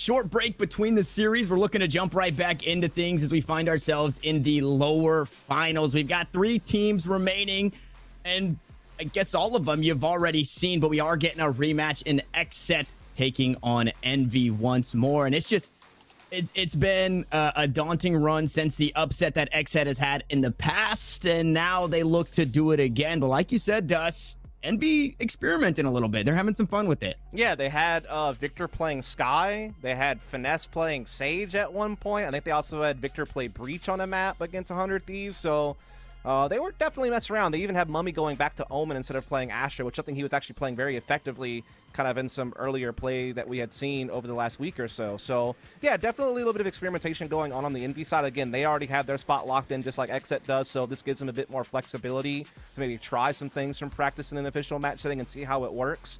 short break between the series. We're looking to jump right back into things as we find ourselves in the lower finals. We've got 3 teams remaining, and I guess all of them you've already seen, but we are getting a rematch in XSET taking on Envy once more. And it's been a daunting run since the upset that XSET has had in the past, and now they look to do it again. But like you said, Dust, Envy experimenting a little bit. They're having some fun with it. Yeah, they had Victor playing Sky. They had Finesse playing Sage at one point. I think they also had Victor play Breach on a map against 100 Thieves. So they were definitely messing around. They even had Mummy going back to Omen instead of playing Astra, which I think he was actually playing very effectively kind of in some earlier play that we had seen over the last week or so. So, yeah, definitely a little bit of experimentation going on the Envy side. Again, they already have their spot locked in just like XSET does, so this gives them a bit more flexibility to maybe try some things from practice in an official match setting and see how it works.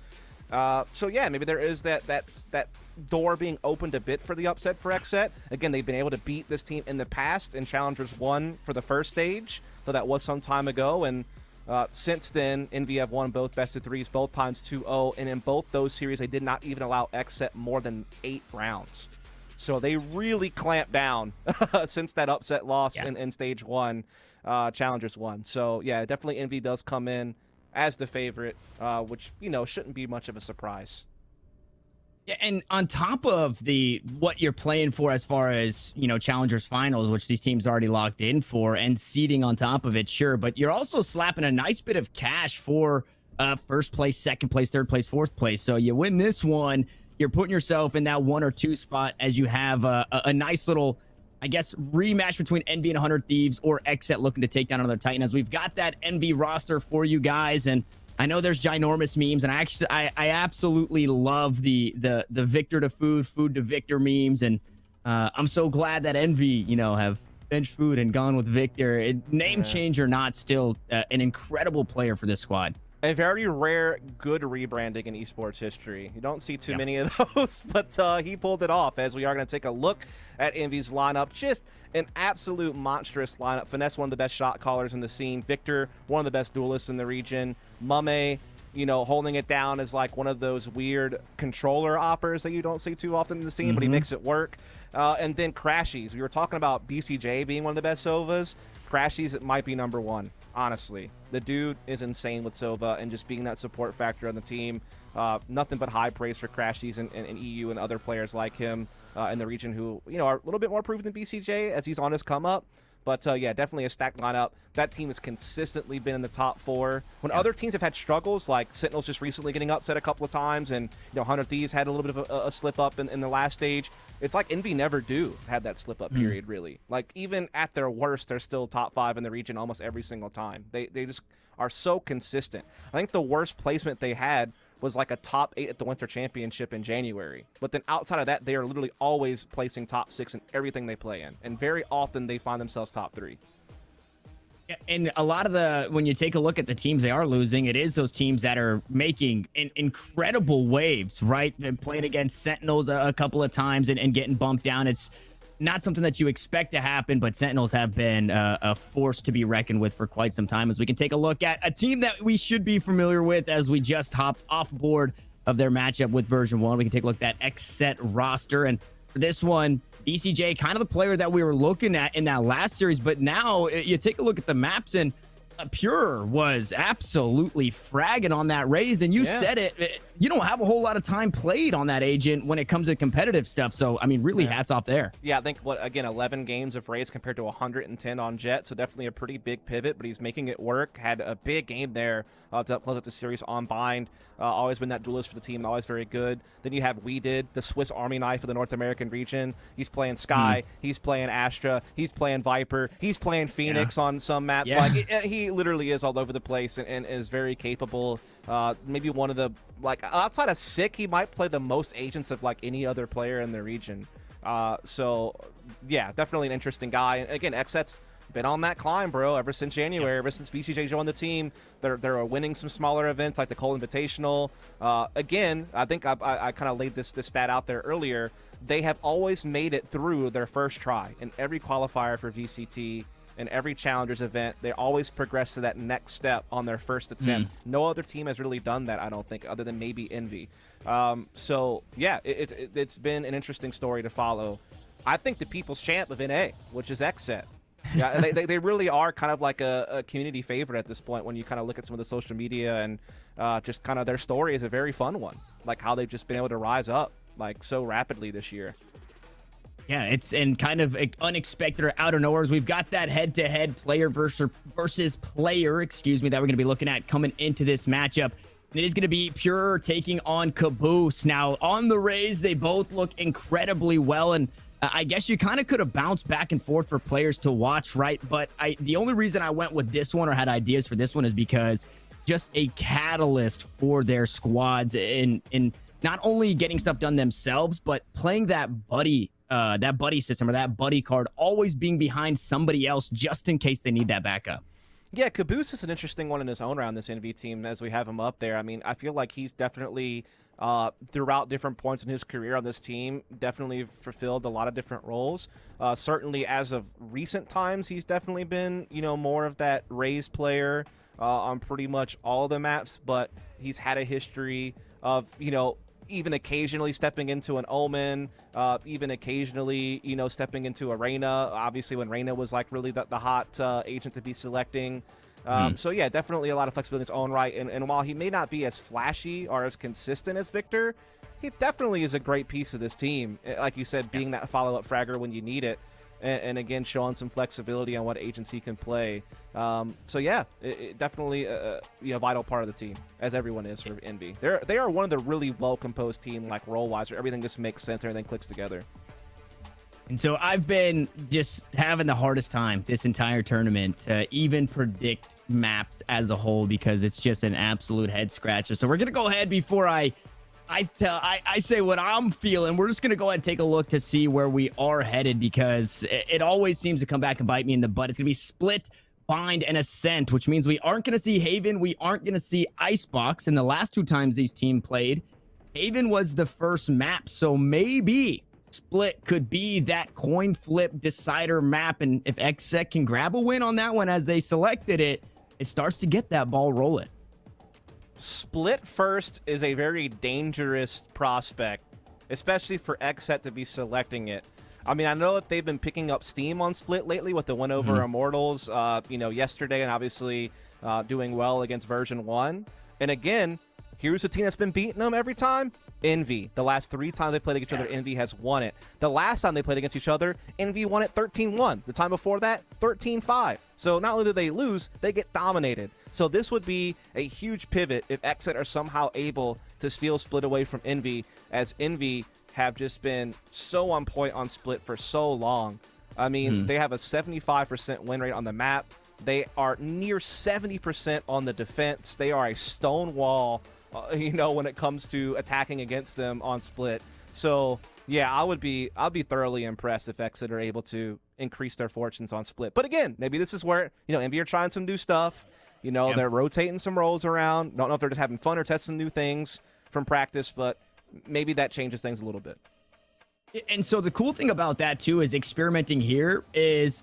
So, yeah, maybe there is that door being opened a bit for the upset for XSET. Again, they've been able to beat this team in the past in Challengers 1 for the first stage, though that was some time ago, and since then, Envy have won both best of 3s, both times 2-0, and in both those series, they did not even allow XSET more than 8 rounds. So they really clamped down since that upset loss in Stage 1, Challengers 1. So, yeah, definitely Envy does come in as the favorite, which, you know, shouldn't be much of a surprise. Yeah, and on top of what you're playing for as far as, you know, Challengers Finals, which these teams already locked in for, and seeding on top of it, sure, but you're also slapping a nice bit of cash for first place, second place, third place, fourth place. So you win this one, you're putting yourself in that 1 or 2 spot as you have a nice little, I guess, rematch between Envy and 100 Thieves or XSET looking to take down another Titan. As we've got that Envy roster for you guys, and I know there's ginormous memes, and I absolutely love the Victor to food to Victor memes, and I'm so glad that Envy, you know, have benched food and gone with Victor. Name change or not, still an incredible player for this squad. A very rare good rebranding in esports history. You don't see too many of those, but he pulled it off, as we are going to take a look at Envy's lineup. Just an absolute monstrous lineup. Finesse, one of the best shot callers in the scene. Victor, one of the best duelists in the region. Mame, you know, holding it down as like one of those weird controller oppers that you don't see too often in the scene, but he makes it work. And then Crashies. We were talking about BCJ being one of the best Sovas. Crashies might be number 1, honestly. The dude is insane with Sova and just being that support factor on the team. Nothing but high praise for Crashies and EU and other players like him in the region who, you know, are a little bit more proven than BCJ as he's on his come up. But, yeah, definitely a stacked lineup. That team has consistently been in the top 4. When other teams have had struggles, like Sentinels just recently getting upset a couple of times, and, you know, 100 Thieves had a little bit of a slip-up in the last stage, it's like Envy never had that slip-up period, really. Like, even at their worst, they're still top 5 in the region almost every single time. They just are so consistent. I think the worst placement they had was like a top 8 at the Winter Championship in January. But then outside of that, they are literally always placing top 6 in everything they play in. And very often they find themselves top 3. Yeah, and a lot of when you take a look at the teams they are losing, it is those teams that are making incredible waves, right? They're playing against Sentinels a couple of times and getting bumped down. It's not something that you expect to happen, but Sentinels have been a force to be reckoned with for quite some time. As we can take a look at a team that we should be familiar with as we just hopped off board of their matchup with version 1. We can take a look at that XSET roster. And for this one, BCJ, kind of the player that we were looking at in that last series, but now you take a look at the maps and Pure was absolutely fragging on that raise, and you said it. You don't have a whole lot of time played on that agent when it comes to competitive stuff. So, I mean, really hats off there. Yeah, I think, again, 11 games of Raze compared to 110 on Jet, so definitely a pretty big pivot, but he's making it work. Had a big game there to close out the series on Bind. Always been that duelist for the team, always very good. Then you have the Swiss Army knife of the North American region. He's playing Sky, he's playing Astra, he's playing Viper, he's playing Phoenix on some maps. Like, he literally is all over the place and is very capable. Maybe one of the, like, outside of Sick, he might play the most agents of, like, any other player in the region. So, yeah, definitely an interesting guy. And again, XSET's been on that climb, bro, ever since January, ever since BCJ joined the team. They're winning some smaller events like the Cole Invitational. Again, I think I kind of laid this stat out there earlier. They have always made it through their first try in every qualifier for VCT. In every Challengers event, they always progress to that next step on their first attempt. No other team has really done that, I don't think, other than maybe Envy. So yeah, it's been an interesting story to follow. I think the people's champ of NA, which is XSET. Yeah, they really are kind of like a community favorite at this point when you kind of look at some of the social media, and just kind of their story is a very fun one, like how they've just been able to rise up like so rapidly this year. Yeah, it's in kind of unexpected or out of nowhere. We've got that head-to-head player versus player, excuse me, that we're going to be looking at coming into this matchup. And it is going to be Pure taking on Caboose. Now, on the Rays, they both look incredibly well, and I guess you kind of could have bounced back and forth for players to watch, right? But the only reason I went with this one or had ideas for this one is because just a catalyst for their squads in not only getting stuff done themselves, but playing that buddy system or that buddy card, always being behind somebody else just in case they need that backup. Yeah, Caboose is an interesting one in his own round, this NV team, as we have him up there. I mean, I feel like he's definitely, throughout different points in his career on this team, definitely fulfilled a lot of different roles. Certainly as of recent times, he's definitely been, more of that Rays player on pretty much all the maps, but he's had a history of, even occasionally stepping into an Omen, even occasionally, stepping into a Reyna, obviously when Reyna was like really the hot agent to be selecting. So yeah, definitely a lot of flexibility in his own right. And while he may not be as flashy or as consistent as Victor, he definitely is a great piece of this team. Like you said, being that follow-up fragger when you need it. And again, showing some flexibility on what agents he can play. So yeah, it definitely a vital part of the team, as everyone is for Envy. They are one of the really well-composed team, like role-wise, where everything just makes sense, everything clicks together. And so I've been just having the hardest time this entire tournament to even predict maps as a whole, because it's just an absolute head scratcher. So we're going to go ahead before I say what I'm feeling. We're just going to go ahead and take a look to see where we are headed, because it always seems to come back and bite me in the butt. It's going to be Split, Bind, and Ascent, which means we aren't going to see Haven. We aren't going to see Icebox. And the last two times these teams played, Haven was the first map. So maybe Split could be that coin flip decider map. And if XSET can grab a win on that one as they selected it, it starts to get that ball rolling. Split first is a very dangerous prospect, especially for XSET to be selecting it. I mean, I know that they've been picking up steam on Split lately with the win over Immortals, yesterday, and obviously doing well against version 1. And again, here's a team that's been beating them every time. Envy. The last 3 times they played against each other, Envy has won it. The last time they played against each other, Envy won it 13-1. The time before that, 13-5. So not only do they lose, they get dominated. So this would be a huge pivot if XSET are somehow able to steal Split away from Envy, as Envy have just been so on point on Split for so long. I mean, they have a 75% win rate on the map. They are near 70% on the defense. They are a stone wall, when it comes to attacking against them on Split. So yeah, I'll be thoroughly impressed if XSET are able to increase their fortunes on Split. But again, maybe this is where, Envy are trying some new stuff. They're rotating some roles around. Don't know if they're just having fun or testing new things from practice, but maybe that changes things a little bit. And so the cool thing about that too is experimenting here is,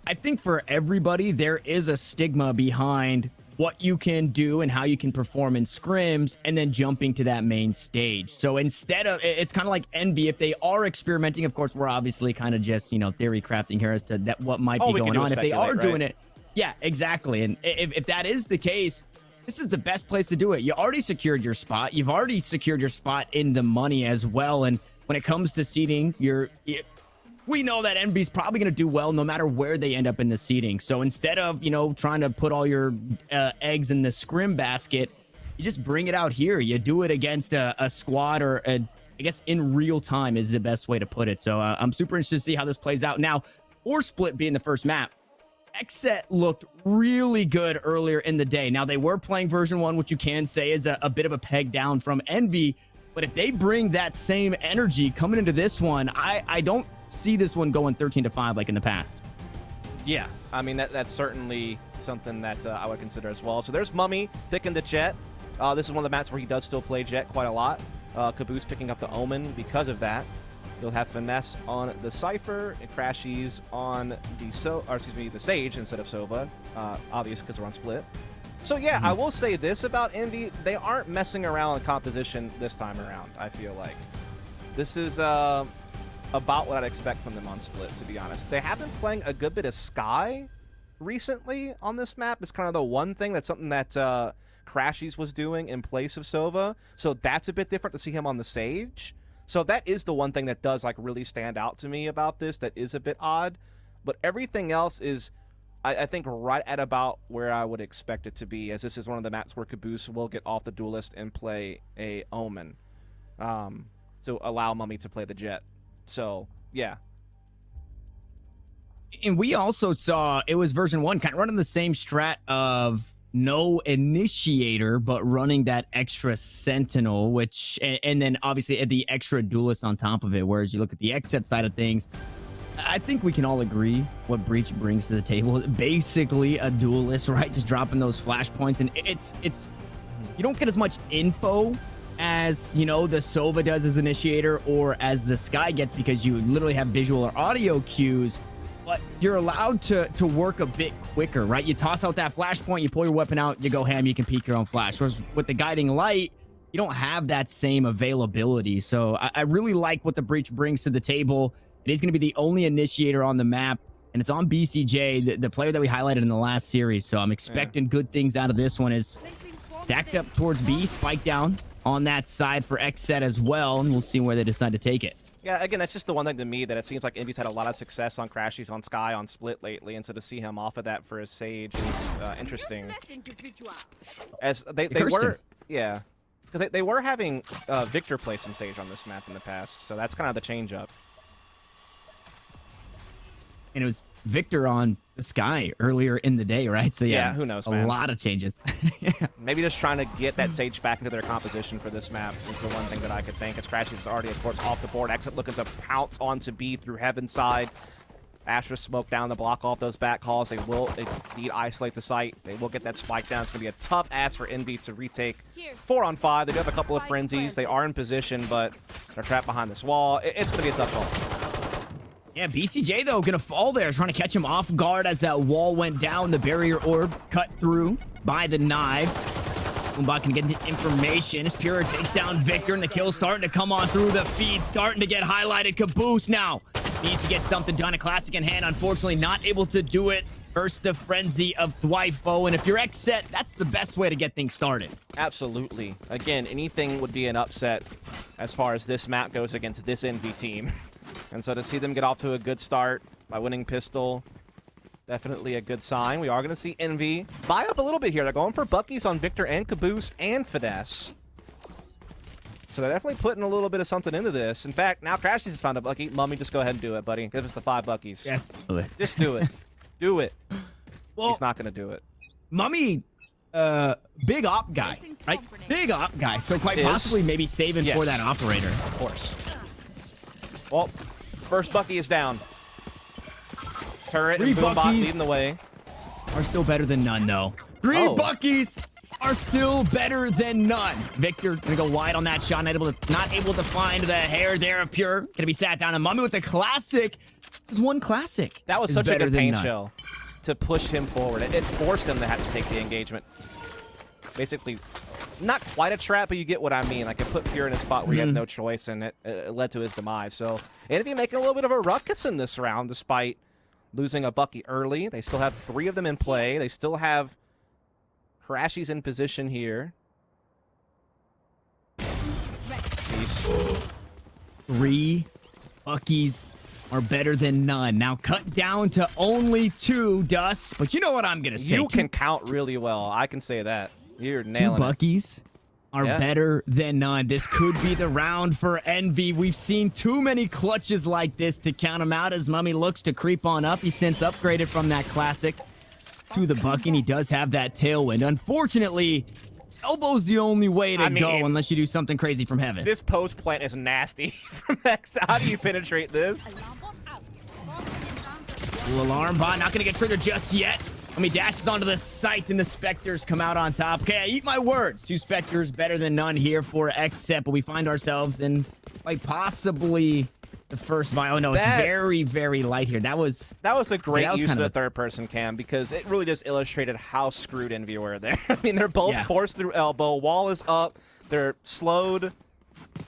I think for everybody, there is a stigma behind what you can do and how you can perform in scrims and then jumping to that main stage. So instead of, it's kind of like Envy, if they are experimenting, of course, we're obviously kind of just, theory crafting here as to that what might be going on. If they are doing it, yeah, exactly. And if that is the case, this is the best place to do it. You already secured your spot. You've already secured your spot in the money as well. And when it comes to seeding, we know that Envy's probably going to do well no matter where they end up in the seeding. So instead of, trying to put all your eggs in the scrim basket, you just bring it out here. You do it against a squad, or I guess in real time is the best way to put it. So I'm super interested to see how this plays out. Now, or Split being the first map, XSET looked really good earlier in the day. Now, they were playing version 1, which you can say is a bit of a peg down from Envy. But if they bring that same energy coming into this one, I don't see this one going 13-5 like in the past. Yeah, I mean, that's certainly something that I would consider as well. So there's Mummy picking the Jet. This is one of the maps where he does still play Jet quite a lot. Caboose picking up the Omen because of that. You'll have Finesse on the Cypher and Crashies on the Sage instead of Sova. Obvious because we're on Split. So yeah, I will say this about Envy: they aren't messing around with composition this time around. I feel like this is about what I'd expect from them on Split, to be honest. They have been playing a good bit of Sky recently on this map. It's kind of the one thing that's something that Crashies was doing in place of Sova. So that's a bit different to see him on the Sage. So that is the one thing that does like really stand out to me about this. That is a bit odd, but everything else is, I think, right at about where I would expect it to be, as this is one of the maps where Caboose will get off the Duelist and play a Omen to allow Mummy to play the Jet. So, yeah. And we also saw, it was version 1, kind of running the same strat of no initiator, but running that extra Sentinel, which, and then obviously the extra Duelist on top of it, whereas you look at the XSET side of things, I think we can all agree what Breach brings to the table. Basically a Duelist, right? Just dropping those flashpoints, and it's you don't get as much info as, you know, the Sova does as initiator or as the Sky gets, because you literally have visual or audio cues, but you're allowed to work a bit quicker, right? You toss out that flashpoint, you pull your weapon out, you go ham, you can peek your own flash. Whereas with the guiding light, you don't have that same availability. So I really like what the Breach brings to the table. It is going to be the only initiator on the map, and it's on BCJ, the player that we highlighted in the last series. So I'm expecting good things out of this one. Is stacked up towards B, spike down on that side for XSET as well, and we'll see where they decide to take it. Yeah, again, that's just the one thing to me that it seems like Envy's had a lot of success on Crashies, on Sky, on Split lately, and so to see him off of that for his Sage is interesting. As they were, yeah, because they were having Victor play some Sage on this map in the past, so that's kind of the change up. And it was Victor on the Sky earlier in the day, right? So yeah, who knows, man. A lot of changes. Maybe just trying to get that Sage back into their composition for this map is the one thing that I could think. As Crashies is already, of course, off the board. XSET looking to pounce onto B through Heaven's side. Astra smoke down to block off those back calls. They need isolate the site. They will get that spike down. It's going to be a tough ask for Envy to retake 4-on-5. They do have a couple of frenzies. They are in position, but they're trapped behind this wall. It's going to be a tough call. Yeah, BCJ, though, going to fall there, trying to catch him off guard as that wall went down. The barrier orb cut through by the knives. Umbot can get the information. As Pura takes down Victor, and the kill's starting to come on through the feed, starting to get highlighted. Caboose now needs to get something done. A classic in hand, unfortunately not able to do it versus the frenzy of Thwyfo. And if you're XSET, that's the best way to get things started. Absolutely. Again, anything would be an upset as far as this map goes against this Envy team. And so to see them get off to a good start by winning Pistol, definitely a good sign. We are going to see Envy buy up a little bit here. They're going for Buckies on Victor and Caboose and Finesse. So they're definitely putting a little bit of something into this. In fact, now Crashies has found a Bucky. Mummy, just go ahead and do it, buddy. Give us the 5 Buckies. Yes. Just do it. Do it. Well, he's not going to do it. Mummy, big op guy, right? Big op guy. So quite possibly maybe saving for that operator. Of course. Well, first Bucky is down. Turret and Boombot leading the way. Are still better than none, though. 3 Buckies are still better than none. Victor gonna go wide on that shot, not able to find the hair there of Pure. Gonna be sat down, and Mummy with the classic. There's one classic. That was such a good pain shell to push him forward. It forced him to have to take the engagement. Basically, not quite a trap, but you get what I mean. Like, it put Pure in a spot where he had no choice, and it led to his demise. So, Envy making a little bit of a ruckus in this round, despite losing a Bucky early. They still have 3 of them in play. They still have Crashies in position here. Peace. 3 Buckies are better than none. Now cut down to only 2, Dust. But you know what I'm going to say. You can count really well. I can say that. You're nailing 2 Buckies are better than none. This could be the round for Envy. We've seen too many clutches like this to count him out as Mummy looks to creep on up. He's since upgraded from that classic to the Bucky, and he does have that tailwind. Unfortunately, elbow's the only way to go unless you do something crazy from heaven. This post plant is nasty from X. How do you penetrate this? Alarm bot not gonna get triggered just yet. Mummy dashes onto the site, and the Spectres come out on top. Okay, I eat my words. 2 Spectres better than none here for XSET, but we find ourselves in quite possibly The first buy. Oh no, it's very, very light here. That was a great use kind of of the third-person cam because it really just illustrated how screwed Envy were there. I mean, they're both forced through elbow. Wall is up. They're slowed.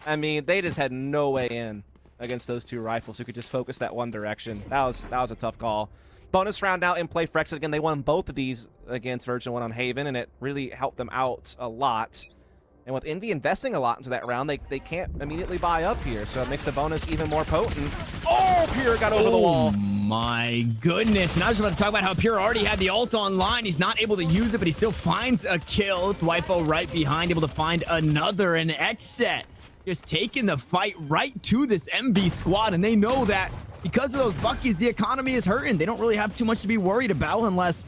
I mean, they just had no way in against those two rifles who could just focus that one direction. That was a tough call. Bonus round now in play for XSET. Again, they won both of these against Virgin 1 on Haven, and it really helped them out a lot. And with Envy investing a lot into that round, they can't immediately buy up here, so it makes the bonus even more potent. Oh, Pure got over the wall. Oh my goodness. And I was about to talk about how Pure already had the ult online. He's not able to use it, but he still finds a kill. Dwifo right behind, able to find another. And XSET just taking the fight right to this MB squad, and they know that because of those Buckies, the economy is hurting. They don't really have too much to be worried about unless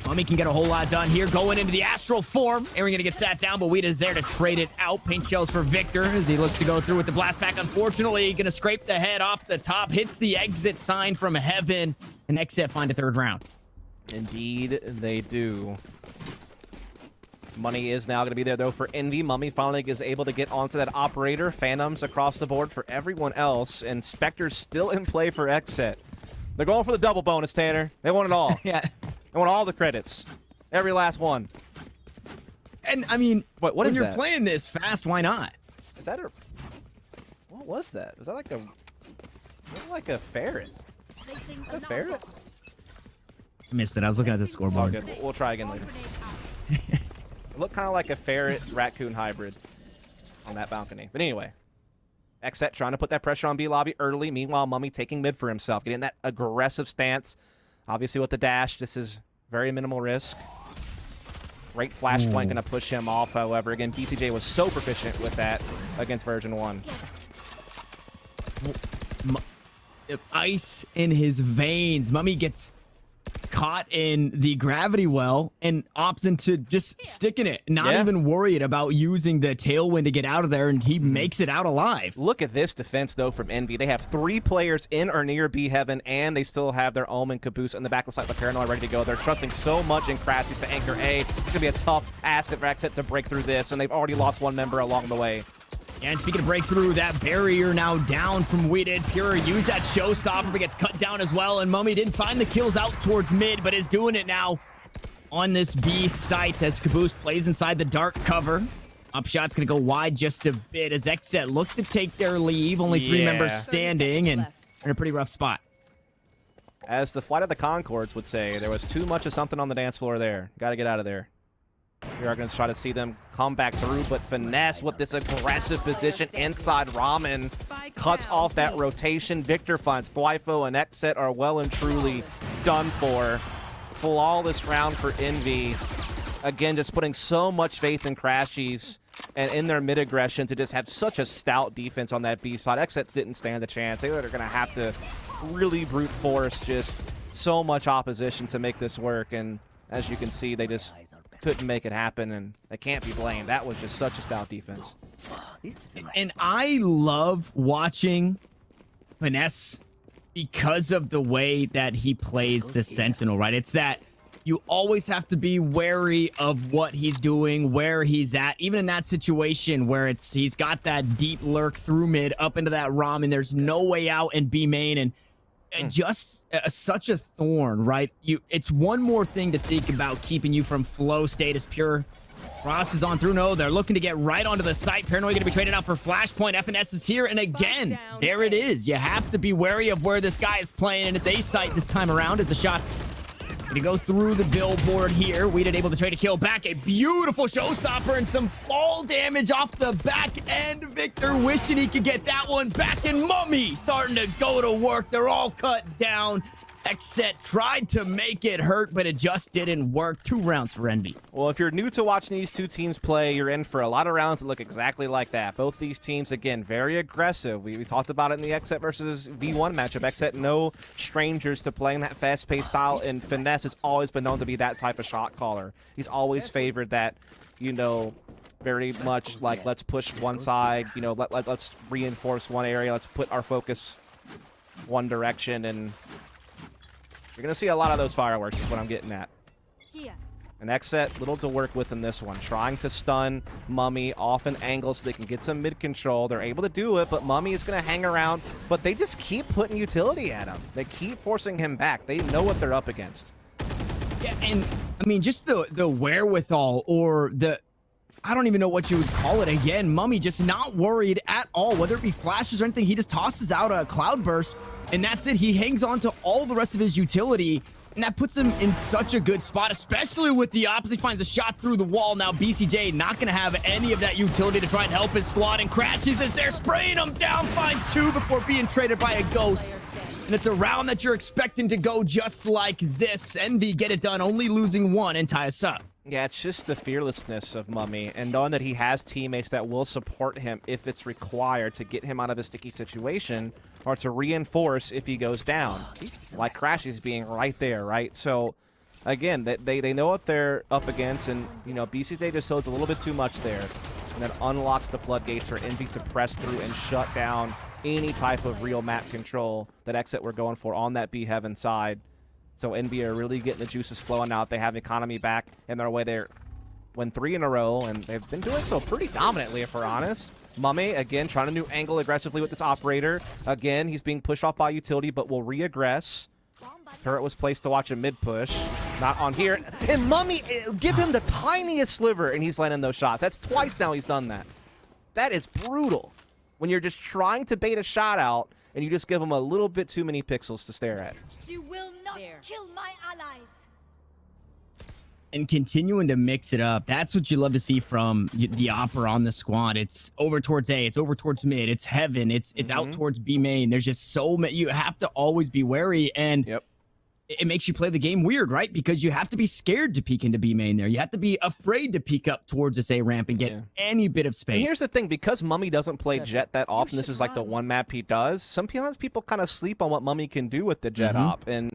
Mummy can get a whole lot done here. Going into the astral form. Aaron gonna get sat down, but Weeda's there to trade it out. Paint shells for Victor as he looks to go through with the blast pack. Unfortunately, gonna scrape the head off the top. Hits the exit sign from heaven. And XSET find a third round. Indeed, they do. Money is now going to be there, though, for Envy. Mummy finally is able to get onto that operator. Phantoms across the board for everyone else. And Spectre's still in play for XSET. They're going for the double bonus, Tanner. They want it all. Yeah. They want all the credits. Every last one. And, I mean, what when is you're that? playing this fast, why not? Is that a... What was that? Was that like a... like a ferret? A ferret? I missed it. I was looking at the It's all scoreboard. good. We'll try again later. It looked kind of like a ferret-raccoon hybrid on that balcony. But anyway, XSET trying to put that pressure on B lobby early. Meanwhile, Mummy taking mid for himself, getting that aggressive stance. Obviously with the dash, this is very minimal risk. Great flashpoint, going to push him off, however. Again, BCJ was so proficient with that against Virgin 1. Ice in his veins. Mummy gets caught in the gravity well and opts into just sticking it, not even worried about using the tailwind to get out of there, and he makes it out alive. Look at this defense, though, from Envy. They have 3 players in or near B Heaven, and they still have their Omen, Caboose, and the back of the site, the Paranoid ready to go. They're trusting so much in Crashies to anchor A. It's going to be a tough ask for XSET to break through this, and they've already lost one member along the way. And speaking of breakthrough, that barrier now down from Weeded. Pure used that showstopper, but gets cut down as well. And Mummy didn't find the kills out towards mid, but is doing it now on this B site as Caboose plays inside the dark cover. Upshot's going to go wide just a bit as XSET look to take their leave. Only 3 members standing and in a pretty rough spot. As the Flight of the Conchords would say, there was too much of something on the dance floor there. Got to get out of there. We are going to try to see them come back through, but Finesse with this aggressive position inside Ramen cuts off that rotation. Victor finds Dwifo and XSET are well and truly done for. Flawless round for Envy. Again, just putting so much faith in Crashies and in their mid-aggression to just have such a stout defense on that B side. XSET didn't stand a chance. They were going to have to really brute force just so much opposition to make this work, and as you can see, they just couldn't make it happen, and they can't be blamed. That was just such a stout defense. And I love watching Finesse because of the way that he plays the Sentinel, right? It's that you always have to be wary of what he's doing, where he's at, even in that situation where he's got that deep lurk through mid up into that ROM, and there's no way out in B main, and just such a thorn, right? It's one more thing to think about keeping you from flow state as Pure. Ross is on through. No, they're looking to get right onto the site. Paranoid going to be traded out for Flashpoint. FNS is here, and again, there it is. You have to be wary of where this guy is playing, and it's A site this time around as the shots going to go through the billboard here. Weeded able to trade a kill back. A beautiful showstopper and some fall damage off the back end. Victor wishing he could get that one back, and Mummy starting to go to work. They're all cut down. XSET tried to make it hurt, but it just didn't work. 2 rounds for Envy. Well, if you're new to watching these two teams play, you're in for a lot of rounds that look exactly like that. Both these teams, again, very aggressive. We talked about it in the XSET versus V1 matchup. XSET, no strangers to playing that fast-paced style, and Finesse has always been known to be that type of shot caller. He's always favored that, you know, very much like, let's push one side, you know, let's reinforce one area, let's put our focus one direction, and you're going to see a lot of those fireworks is what I'm getting at. And XSET, little to work with in this one. Trying to stun Mummy off an angle so they can get some mid control. They're able to do it, but Mummy is going to hang around. But they just keep putting utility at him. They keep forcing him back. They know what they're up against. Yeah, and I mean, just the wherewithal or the, I don't even know what you would call it. Again, Mummy just not worried at all, whether it be flashes or anything. He just tosses out a cloud burst, and that's it. He hangs on to all the rest of his utility. And that puts him in such a good spot, especially with the opposite. He finds a shot through the wall. Now BCJ not going to have any of that utility to try and help his squad, and crashes as they're spraying him down. Finds 2 before being traded by a ghost. And it's a round that you're expecting to go just like this. Envy get it done, only losing 1 and tie us up. Yeah, it's just the fearlessness of Mummy and knowing that he has teammates that will support him if it's required to get him out of a sticky situation or to reinforce if he goes down. Like Crashy's being right there, right? So, again, they know what they're up against, and, you know, BCJ just shows a little bit too much there. And then unlocks the floodgates for Envy to press through and shut down any type of real map control that XSET were going for on that B Heaven side. So Envy are really getting the juices flowing out. They have economy back in their way. They're win 3 in a row, and they've been doing so pretty dominantly, if we're honest. Mummy, again, trying to new angle aggressively with this operator. Again, he's being pushed off by utility, but will re-aggress. Turret was placed to watch a mid push. Not on here. And Mummy, give him the tiniest sliver, and he's landing those shots. That's twice now he's done that. That is brutal. When you're just trying to bait a shot out, and you just give him a little bit too many pixels to stare at. You will not kill my allies. And continuing to mix it up. That's what you love to see from the Opera on the squad. It's over towards A, it's over towards mid, it's Heaven, it's out towards B main. There's just so many. You have to always be wary, and it makes you play the game weird, right? Because you have to be scared to peek into B main there. You have to be afraid to peek up towards this A ramp and get any bit of space. And here's the thing, because Mummy doesn't play Jet that often, this is like the one map he does, sometimes people kind of sleep on what Mummy can do with the Jet op. And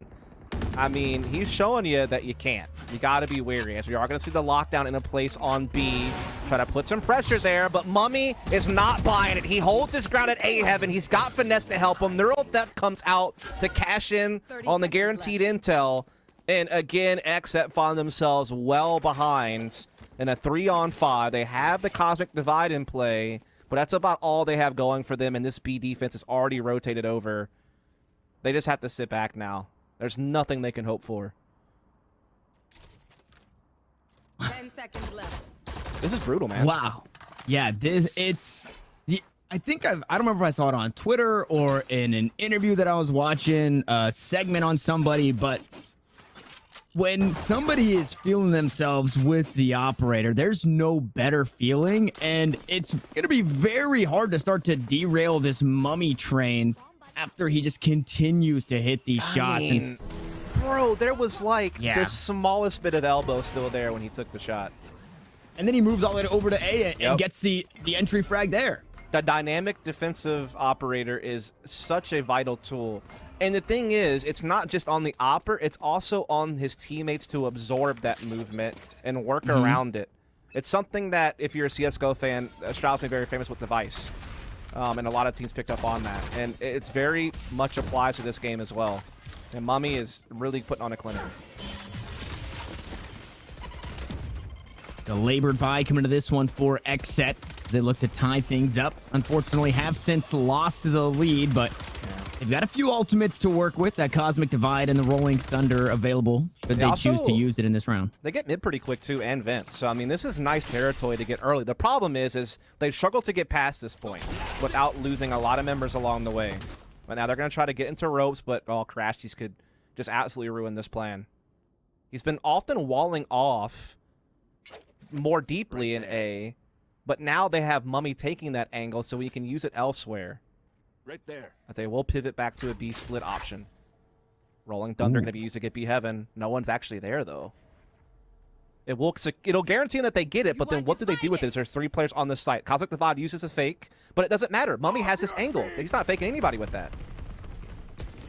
I mean, he's showing you that you can't. You got to be wary, as we are going to see the lockdown in a place on B. Try to put some pressure there, but Mummy is not buying it. He holds his ground at A Heaven. He's got finesse to help him. Neural Theft comes out to cash in on the guaranteed intel. And again, XSET find themselves well behind in a 3-on-5. They have the Cosmic Divide in play, but that's about all they have going for them, and this B defense is already rotated over. They just have to sit back now. There's nothing they can hope for. 10 seconds left. This is brutal, man. Wow. Yeah, I think I don't remember if I saw it on Twitter or in an interview that I was watching, a segment on somebody, but when somebody is feeling themselves with the operator, there's no better feeling, and it's going to be very hard to start to derail this Mummy train after he just continues to hit these shots. I mean, bro, there was like the smallest bit of elbow still there when he took the shot. And then he moves all the way over to A and gets the entry frag there. The dynamic defensive operator is such a vital tool. And the thing is, it's not just on the opper, it's also on his teammates to absorb that movement and work around it. It's something that, if you're a CSGO fan, Stroud's been very famous with the Vice. And a lot of teams picked up on that. And it's very much applies to this game as well. And Mummy is really putting on a clinic. The labored bye coming to this one for XSET. They look to tie things up. Unfortunately, have since lost the lead, but they've got a few ultimates to work with. That Cosmic Divide and the Rolling Thunder available should they choose to use it in this round. They get mid pretty quick, too, and vent. So, I mean, this is nice territory to get early. The problem is they've struggled to get past this point without losing a lot of members along the way. But now they're going to try to get into ropes, but, Crashies could just absolutely ruin this plan. He's been often walling off more deeply in A, but now they have Mummy taking that angle so he can use it elsewhere. Right there. I'd say we'll pivot back to a B split option. Rolling Thunder going to be used to get B Heaven. No one's actually there, though. It'll guarantee that they get it, but then what do they do with it? There's 3 players on the site. Cosmic Divide uses a fake, but it doesn't matter. Mummy has this angle. He's not faking anybody with that.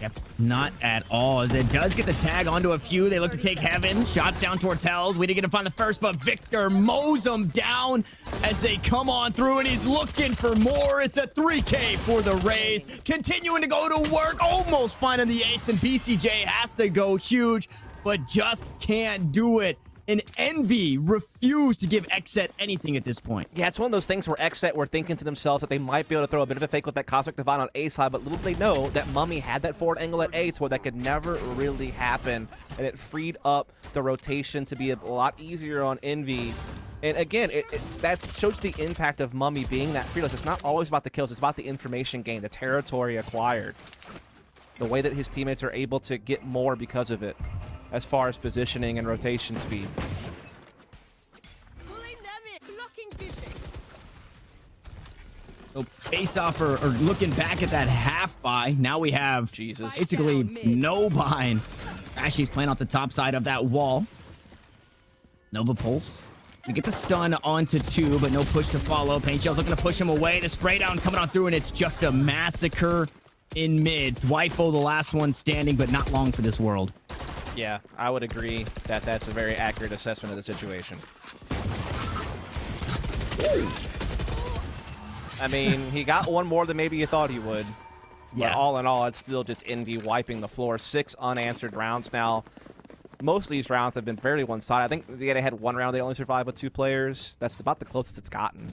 Yep, not at all. As it does get the tag onto a few. They look to take Heaven. Shots down towards Hells. We didn't get to find the first, but Victor mows them down as they come on through, and he's looking for more. It's a 3K for the Rays. Continuing to go to work. Almost finding the ace, and BCJ has to go huge, but just can't do it. And Envy refused to give XSET anything at this point. Yeah, it's one of those things where XSET were thinking to themselves that they might be able to throw a bit of a fake with that Cosmic Divine on A side, but little did they know that Mummy had that forward angle at A to where that could never really happen, and it freed up the rotation to be a lot easier on Envy. And again, that shows the impact of Mummy being that fearless. It's not always about the kills, it's about the information gained, the territory acquired, the way that his teammates are able to get more because of it, as far as positioning and rotation speed. So face off or looking back at that half buy. Now we have basically no bind. Ashley's playing off the top side of that wall. Nova Pulse. We get the stun onto 2, but no push to follow. Paint Shell's looking to push him away. The spray down coming on through, and it's just a massacre in mid. Dwifo, the last one standing, but not long for this world. Yeah, I would agree that that's a very accurate assessment of the situation. I mean, he got one more than maybe you thought he would. But all in all, it's still just Envy wiping the floor. 6 unanswered rounds now. Most of these rounds have been fairly one-sided. I think they had one round they only survived with 2 players. That's about the closest it's gotten.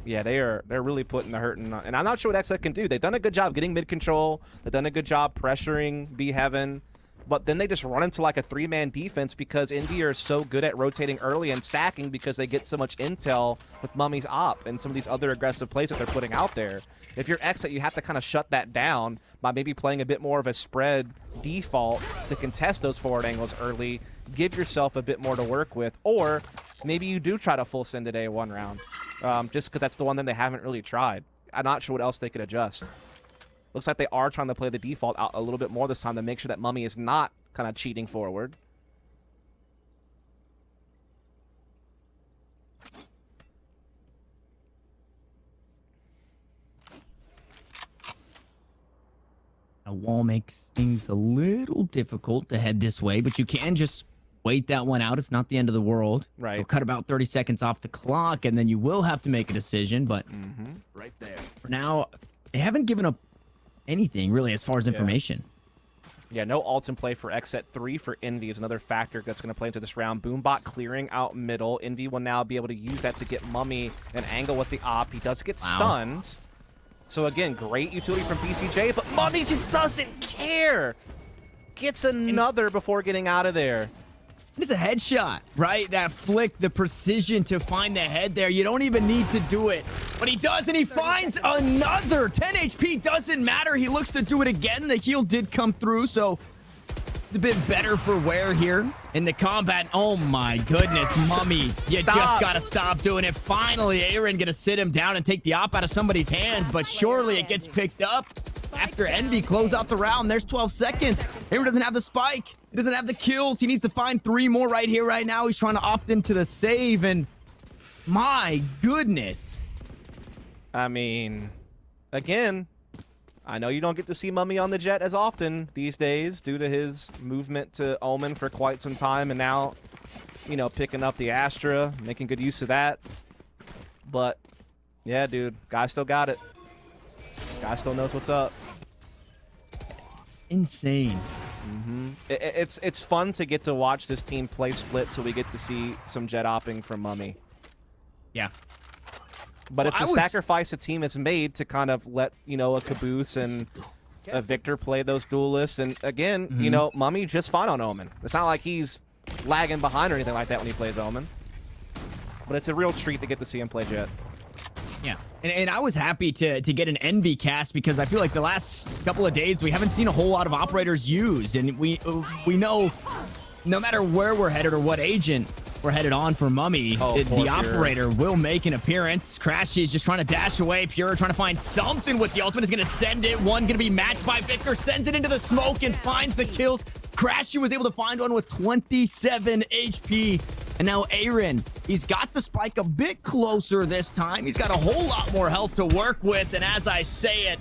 Yeah, they're really putting the hurt in. And I'm not sure what XSET can do. They've done a good job getting mid control. They've done a good job pressuring B Heaven. But then they just run into like a 3-man defense because Envy are so good at rotating early and stacking because they get so much intel with Mummy's op and some of these other aggressive plays that they're putting out there. If you're XSET, you have to kind of shut that down by maybe playing a bit more of a spread default to contest those forward angles early, give yourself a bit more to work with, or maybe you do try to full send today one round, just because that's the one that they haven't really tried. I'm not sure what else they could adjust. Looks like they are trying to play the default out a little bit more this time to make sure that Mummy is not kind of cheating forward. A wall makes things a little difficult to head this way, but you can just wait that one out. It's not the end of the world. Right. You'll cut about 30 seconds off the clock, and then you will have to make a decision. But right there. For now, they haven't given up anything really as far as information. Yeah, no ults in play for XSET. 3 for Envy is another factor that's going to play into this round. Boombot clearing out middle. Envy will now be able to use that to get Mummy an angle with the op. He does get stunned. So again, great utility from BCJ, but Mummy just doesn't care. Gets another before getting out of there. It's a headshot, right? That flick, the precision to find the head there. You don't even need to do it. But he does, and he finds another. 10 HP doesn't matter. He looks to do it again. The heal did come through, so it's a bit better for wear here in the combat. Oh my goodness, Mummy. You just got to stop doing it. Finally, Aaron going to sit him down and take the op out of somebody's hands, but surely it gets picked up. After Envy close out the round, there's 12 seconds. Aaron doesn't have the spike. He doesn't have the kills. He needs to find 3 more right here, right now. He's trying to opt into the save, and my goodness. I mean, again, I know you don't get to see Mummy on the jet as often these days due to his movement to Omen for quite some time, and now, you know, picking up the Astra, making good use of that. But, yeah, dude, guy still got it. Guy still knows what's up. Insane. It's fun to get to watch this team play split, so we get to see some jet opping from Mummy. Yeah. But it's a sacrifice a team has made to kind of let, you know, a Caboose and a Victor play those duelists. And again, you know, Mummy just fine on Omen. It's not like he's lagging behind or anything like that when he plays Omen. But it's a real treat to get to see him play jet. Yeah, and I was happy to get an Envy cast because I feel like the last couple of days we haven't seen a whole lot of operators used, and we know no matter where we're headed or what agent we're headed on for Mummy, the operator will make an appearance. Crashy is just trying to dash away. Pure trying to find something with the ultimate, is going to send it. One going to be matched by Victor, sends it into the smoke and finds the kills. Crashy was able to find one with 27 HP. And now Aaron, he's got the spike a bit closer this time. He's got a whole lot more health to work with. And as I say it,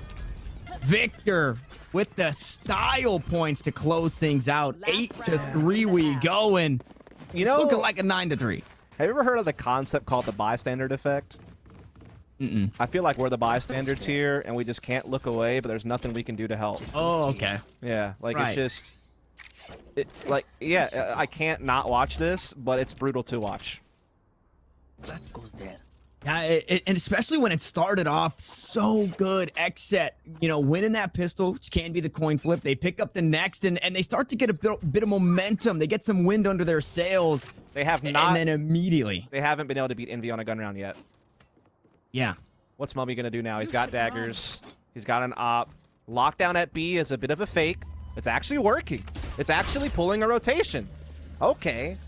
Victor with the style points to close things out. 8-3 we go, and you know, it's looking like a 9-3. Have you ever heard of the concept called the bystander effect? I feel like we're the bystanders here, and we just can't look away, but there's nothing we can do to help. Oh, okay. Yeah, like it's just... Like, yeah, I can't not watch this, but it's brutal to watch. That goes there. Yeah, and especially when it started off so good. XSET, you know, winning that pistol, which can be the coin flip. They pick up the next, and they start to get a bit of momentum. They get some wind under their sails. They have not. And then immediately. They haven't been able to beat Envy on a gun round yet. Yeah. What's Mummy going to do now? He's got daggers. He's got an op. Lockdown at B is a bit of a fake. It's actually working. It's actually pulling a rotation. Okay.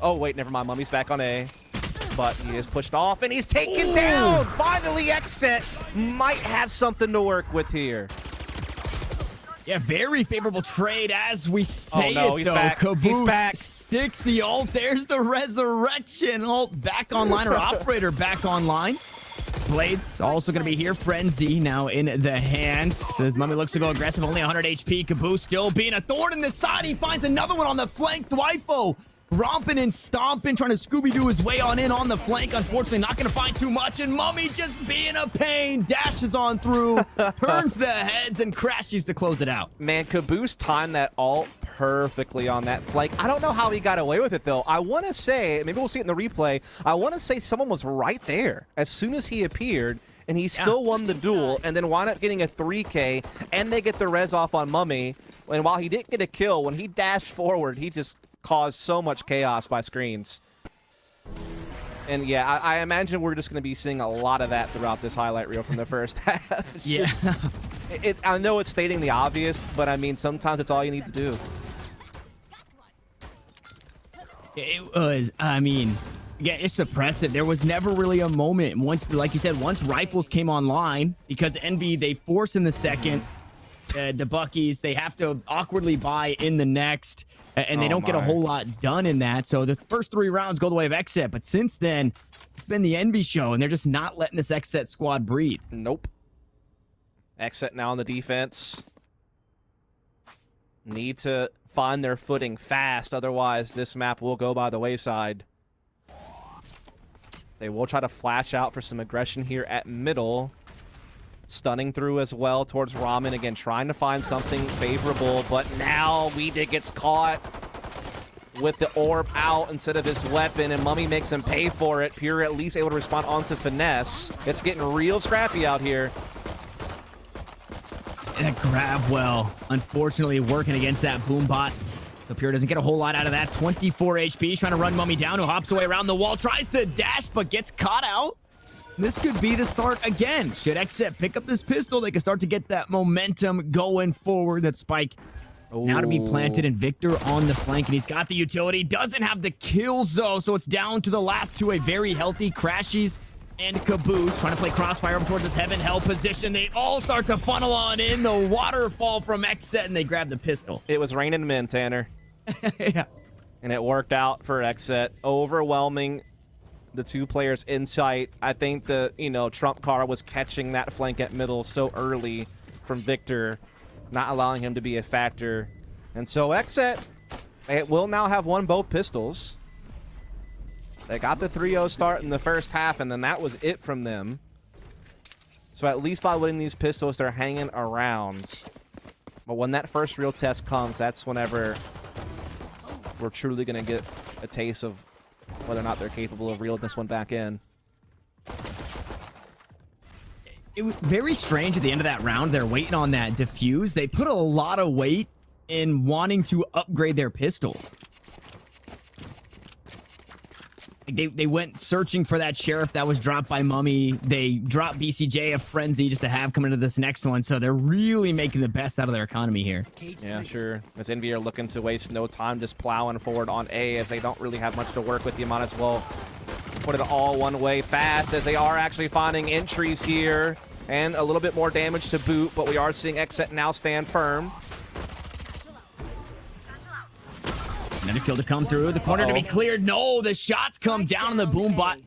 Oh, wait, never mind. Mummy's back on A. But he is pushed off, and he's taken down. Finally, XSET might have something to work with here. Yeah, very favorable trade as we say no, it, he's though. back. Caboose He's back. sticks the ult. There's the resurrection. Ult back online, or operator back online. Blades also going to be here. Frenzy now in the hands. As Mummy looks to go aggressive, only 100 HP. Caboose still being a thorn in the side. He finds another one on the flank. Dwifo romping and stomping, trying to Scooby-Doo his way on in on the flank. Unfortunately, not going to find too much. And Mummy just being a pain. Dashes on through, turns the heads, and crashes to close it out. Man, Caboose timed that ult perfectly on that flank. I don't know how he got away with it, though. I want to say, maybe we'll see it in the replay, I want to say someone was right there as soon as he appeared, and he still won the duel, and then wound up getting a 3K, and they get the res off on Mummy. And while he didn't get a kill, when he dashed forward, he just caused so much chaos by screens. And yeah, I imagine we're just going to be seeing a lot of that throughout this highlight reel from the first half. I know it's stating the obvious, but I mean, sometimes it's all you need to do. It was, I mean, yeah, it's suppressive. There was never really a moment. Once, like you said, once rifles came online, because Envy, they force in the second, the Buckies, they have to awkwardly buy in the next, and they don't get a whole lot done in that. So the first 3 rounds go the way of XSET, but since then, it's been the Envy show, and they're just not letting this XSET squad breathe. Nope. XSET now on the defense. Need to find their footing fast, otherwise this map will go by the wayside. They will try to flash out for some aggression here at middle. Stunning through as well towards Ramen. Again, trying to find something favorable, but now Weeda gets caught with the orb out instead of his weapon, and Mummy makes him pay for it. Pure at least able to respond onto Finesse. It's getting real scrappy out here. And that grab well, unfortunately working against that boom bot. So Pure doesn't get a whole lot out of that. 24 HP, trying to run Mummy down, who hops away around the wall, tries to dash, but gets caught out. This could be the start again. Should XSET pick up this pistol, they can start to get that momentum going forward. That spike now to be planted, and Victor on the flank, and he's got the utility. Doesn't have the kills, though, so it's down to the last two. A very healthy Crashies and Caboose trying to play crossfire up towards this heaven hell position. They all start to funnel on in. The waterfall from XSET, and they grab the pistol. It was raining men, Tanner. Yeah. And it worked out for XSET. Overwhelming the 2 players in sight. I think the, trump card was catching that flank at middle so early from Victor, not allowing him to be a factor. And so XSET, it will now have won both pistols. They got the 3-0 start in the first half, and then that was it from them. So at least by winning these pistols, they're hanging around. But when that first real test comes, that's whenever we're truly going to get a taste of whether or not they're capable of reeling this one back in. It was very strange at the end of that round. They're waiting on that defuse. They put a lot of weight in wanting to upgrade their pistol. They went searching for that sheriff that was dropped by Mummy. They dropped BCJ, a frenzy, just to have come into this next one. So they're really making the best out of their economy here. Yeah, sure. As Envy are looking to waste no time just plowing forward on A, as they don't really have much to work with. You might as well put it all one way fast, as they are actually finding entries here. And a little bit more damage to boot, but we are seeing XSET now stand firm. Another kill to come through. The corner to be cleared. No, the shots come down on the boom bot.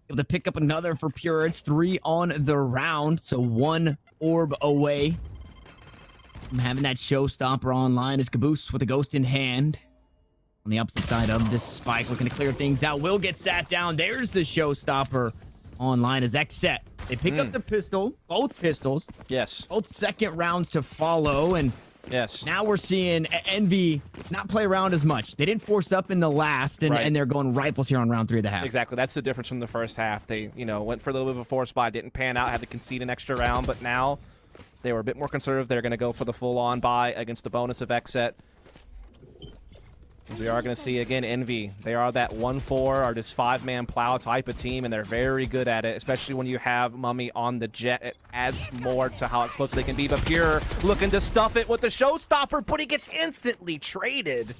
Able to pick up another for Pure. It's 3 on the round, so 1 orb away from having that showstopper online. Is Caboose with a ghost in hand on the opposite side of this spike, looking to clear things out. Will get sat down. There's the showstopper online as XSET. They pick up the pistol, both pistols. Yes. Both second rounds to follow, and Yes. Now we're seeing Envy not play around as much. They didn't force up in the last, and they're going rifles here on round 3 of the half. Exactly. That's the difference from the first half. They, went for a little bit of a force buy, didn't pan out, had to concede an extra round, but now they were a bit more conservative. They're going to go for the full-on buy against the bonus of XSET. We are going to see, again, Envy. They are that 1-4 or just 5-man plow type of team, and they're very good at it, especially when you have Mummy on the jet. It adds more to how explosive they can be, but Pure looking to stuff it with the showstopper, but he gets instantly traded.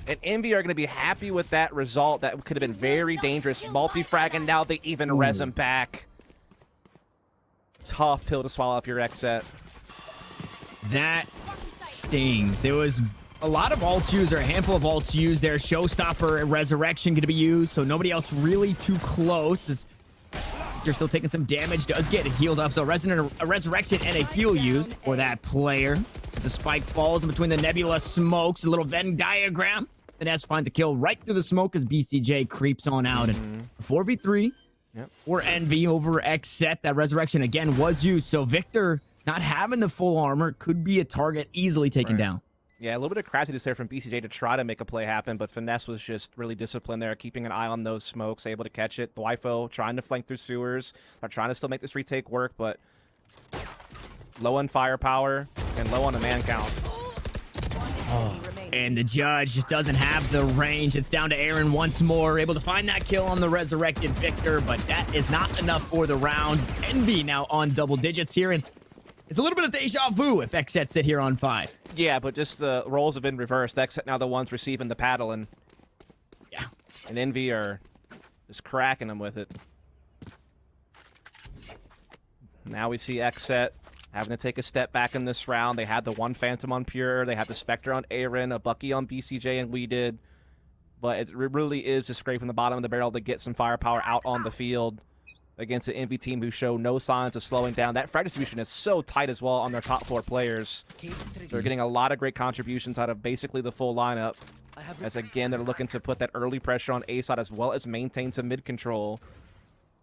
And Envy are going to be happy with that result. That could have been very dangerous. Multi-frag, and now they even res him back. Tough pill to swallow if you're XSET. That stings. There was a lot of ults used, or a handful of ults used there. Showstopper and Resurrection going to be used, so nobody else really too close. As you're still taking some damage, does get healed up. So a Resurrection and a heal used for that player. As the spike falls in between the Nebula smokes, a little Venn diagram. Finesse finds a kill right through the smoke as BCJ creeps on out. And 4v3 for Envy over XSET. That Resurrection again was used, so Victor not having the full armor could be a target easily taken down. Yeah, a little bit of craftiness there from BCJ to try to make a play happen, but Finesse was just really disciplined there, keeping an eye on those smokes, able to catch it. Dwifo trying to flank through sewers, are trying to still make this retake work, but low on firepower and low on the man count. And the judge just doesn't have the range. It's down to Aaron once more, able to find that kill on the resurrected Victor, but that is not enough for the round. Envy now on double digits here, and it's a little bit of deja vu if XSET sit here on 5. Yeah, but just the roles have been reversed. XSET now the ones receiving the paddle, and Envy are just cracking them with it. Now we see XSET having to take a step back in this round. They had the one Phantom on Pure, they had the Spectre on Aaron, a Bucky on BCJ, and we did. But it really is just scraping the bottom of the barrel to get some firepower out on the field against an Envy team who show no signs of slowing down. That frag distribution is so tight as well on their top 4 players. So they're getting a lot of great contributions out of basically the full lineup. As again, they're looking to put that early pressure on A side as well as maintain some mid control.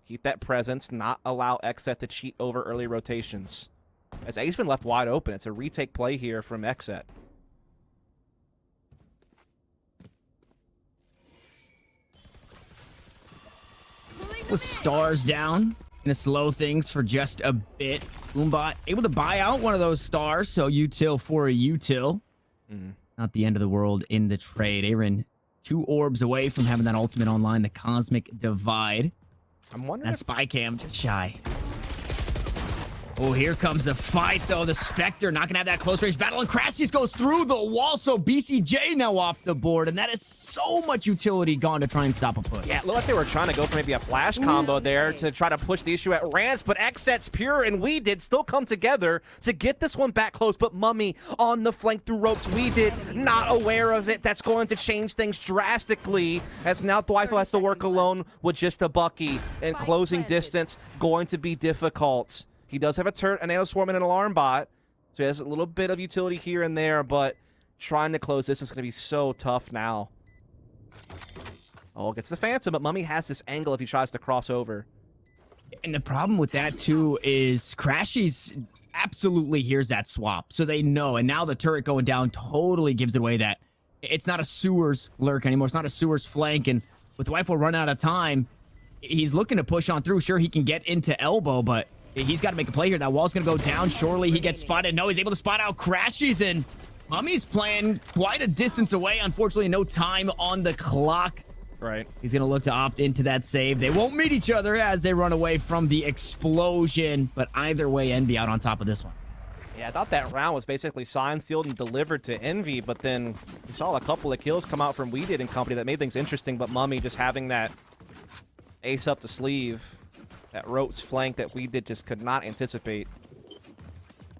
Keep that presence, not allow XSET to cheat over early rotations. As A's been left wide open, it's a retake play here from XSET. With stars down, gonna slow things for just a bit. Boombot able to buy out one of those stars, so util for a util. Not the end of the world in the trade. Aaron 2 orbs away from having that ultimate online, the Cosmic Divide. I'm wondering that spy cam just shy. Oh, here comes a fight, though. The Spectre not going to have that close range battle, and Crashies goes through the wall, so BCJ now off the board, and that is so much utility gone to try and stop a push. Yeah, it looked like they were trying to go for maybe a flash combo there to try to push the issue at Rance, but XSET's Pure and We Did still come together to get this one back close, but Mummy on the flank through ropes. We Did not aware of it. That's going to change things drastically, as now Dwifo has to work alone with just a Bucky, and closing distance going to be difficult. He does have a Nano Swarm and an Alarm Bot, so he has a little bit of utility here and there, but trying to close this is going to be so tough now. Oh, gets the Phantom, but Mummy has this angle if he tries to cross over. And the problem with that, too, is Crashies absolutely hears that swap, so they know, and now the turret going down totally gives it away that it's not a sewers lurk anymore, it's not a sewers flank, and with Dwifo run out of time, he's looking to push on through. Sure, he can get into elbow, but he's got to make a play here. That wall's going to go down. Surely he gets spotted. No, he's able to spot out Crashies, and Mummy's playing quite a distance away. Unfortunately, no time on the clock. Right. He's going to look to opt into that save. They won't meet each other as they run away from the explosion, but either way, Envy out on top of this one. Yeah, I thought that round was basically signed, sealed, and delivered to Envy, but then we saw a couple of kills come out from We Did and company that made things interesting, but Mummy just having that ace up the sleeve. That ropes flank that We Did just could not anticipate.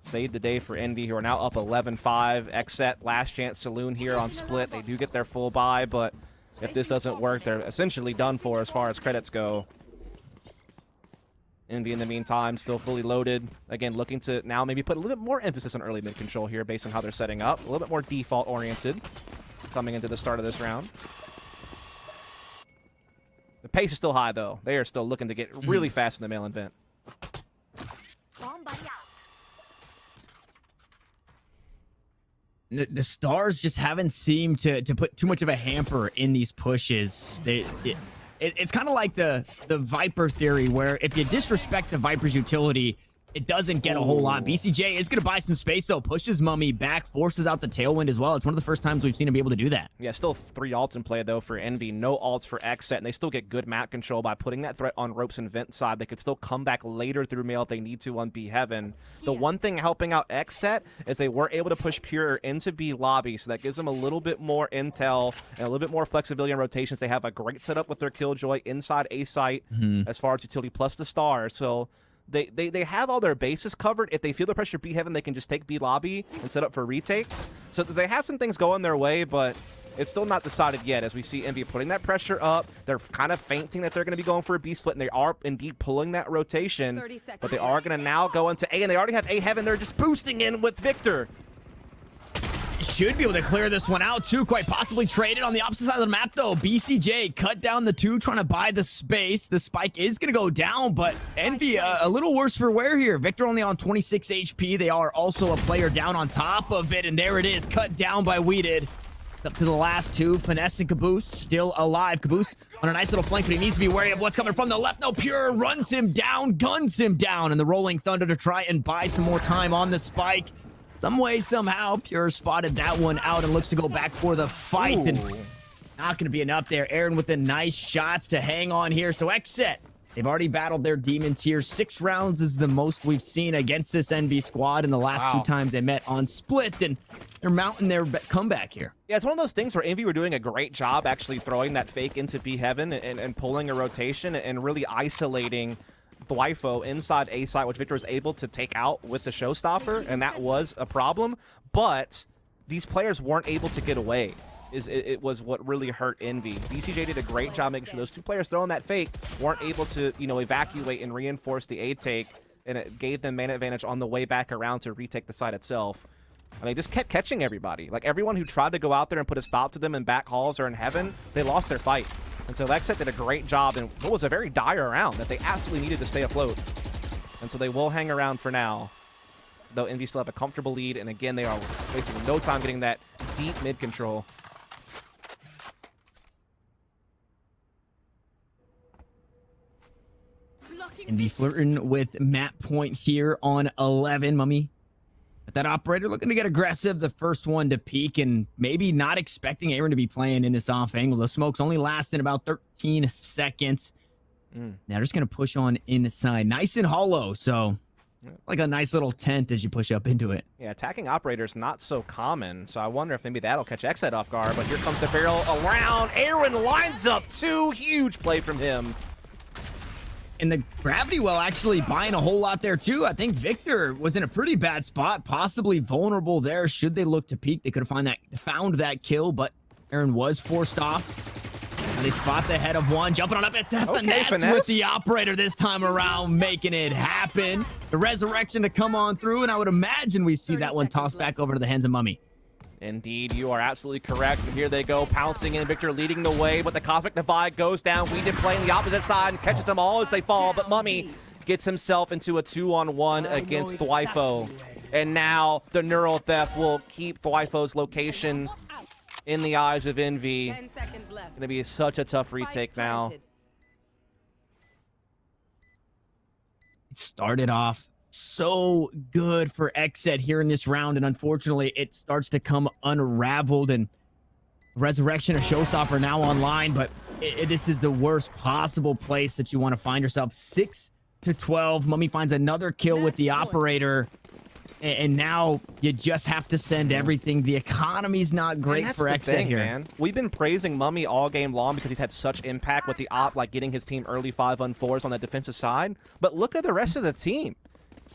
Saved the day for Envy, who are now up 11-5. XSET, last chance saloon here on split. They do get their full buy, but if this doesn't work, they're essentially done for as far as credits go. Envy, in the meantime, still fully loaded. Again, looking to now maybe put a little bit more emphasis on early mid control here based on how they're setting up. A little bit more default-oriented coming into the start of this round. The pace is still high, though. They are still looking to get really fast in the mail event. The Stars just haven't seemed to put too much of a hamper in these pushes. It's kind of like the Viper theory, where if you disrespect the Viper's utility, it doesn't get a whole lot. BCJ is going to buy some space, so pushes Mummy back, forces out the Tailwind as well. It's one of the first times we've seen him be able to do that. Yeah, still 3 ults in play, though, for Envy. No ults for XSET, and they still get good map control by putting that threat on Ropes and Vent side. They could still come back later through Mail if they need to on B Heaven. The one thing helping out XSET is they were able to push Pure into B Lobby, so that gives them a little bit more intel and a little bit more flexibility in rotations. They have a great setup with their Killjoy inside A site as far as utility plus the Star, so They have all their bases covered. If they feel the pressure B Heaven, they can just take B Lobby and set up for retake. So they have some things going their way, but it's still not decided yet as we see Envy putting that pressure up. They're kind of feinting that they're going to be going for a B split, and they are indeed pulling that rotation. But they are going to now go into A, and they already have A Heaven. They're just boosting in with Victor. Should be able to clear this one out too, quite possibly traded on the opposite side of the map though. BCJ cut down the 2, trying to buy the space. The spike is going to go down, but Envy a little worse for wear here. Victor only on 26 HP. They are also a player down on top of it, and there it is, cut down by Weeded. Up to the last 2, Finesse and Caboose still alive. Caboose on a nice little flank, but he needs to be wary of what's coming from the left. No, Pure runs him down, guns him down, and the Rolling Thunder to try and buy some more time on the spike. Some way, somehow, Pure spotted that one out and looks to go back for the fight. Ooh. And not going to be enough there. Aaron with the nice shots to hang on here. So XSET, they've already battled their demons here. 6 rounds is the most we've seen against this NB squad in the last 2 times they met on Split. And they're mounting their comeback here. Yeah, it's one of those things where Envy were doing a great job actually throwing that fake into B Heaven and pulling a rotation and really isolating Thwifo inside A site, which Victor was able to take out with the Showstopper, and that was a problem. But these players weren't able to get away. It was what really hurt Envy. BCJ did a great job making sure those 2 players throwing that fake weren't able to, evacuate and reinforce the A take, and it gave them mana advantage on the way back around to retake the site itself. And they just kept catching everybody. Like, everyone who tried to go out there and put a stop to them in back halls or in Heaven, they lost their fight. And so XSET did a great job in what was a very dire round that they absolutely needed to stay afloat. And so they will hang around for now, though Envy still have a comfortable lead. And again, they are wasting no time getting that deep mid control. Envy flirting with map point here on 11. Mummy, that operator looking to get aggressive, the first one to peek, and maybe not expecting Aaron to be playing in this off angle. The smoke's only lasting about 13 seconds. Now just going to push on inside. Nice and hollow, so like a nice little tent as you push up into it. Yeah, attacking operators not so common, so I wonder if maybe that'll catch XSET off guard, but here comes the barrel around. Aaron lines up 2. Huge play from him. And the Gravity Well actually buying a whole lot there too. I think Victor was in a pretty bad spot, possibly vulnerable there. Should they look to peek, they could have found that kill, but Aaron was forced off. And they spot the head of one, jumping on up. It's Finesse with the operator this time around, making it happen. The resurrection to come on through, and I would imagine we see that one tossed back over to the hands of Mummy. Indeed, you are absolutely correct. And here they go, pouncing in. Victor leading the way, but the Cosmic Divide goes down. Weeded playing the opposite side and catches them all as they fall, but Mummy gets himself into a 2-on-1 against Thwifo. And now the Neural Theft will keep Thwifo's location in the eyes of Envy. 10 seconds left. Gonna be such a tough retake now. It started off so good for XSET here in this round, and unfortunately it starts to come unraveled, and Resurrection, a Showstopper now online, but this is the worst possible place that you want to find yourself. 6-12. Mummy finds another kill with the operator, and now you just have to send everything. The economy's not great for XSET here. Man. We've been praising Mummy all game long because he's had such impact with the op, like getting his team early 5-on-4s on the defensive side, but look at the rest of the team.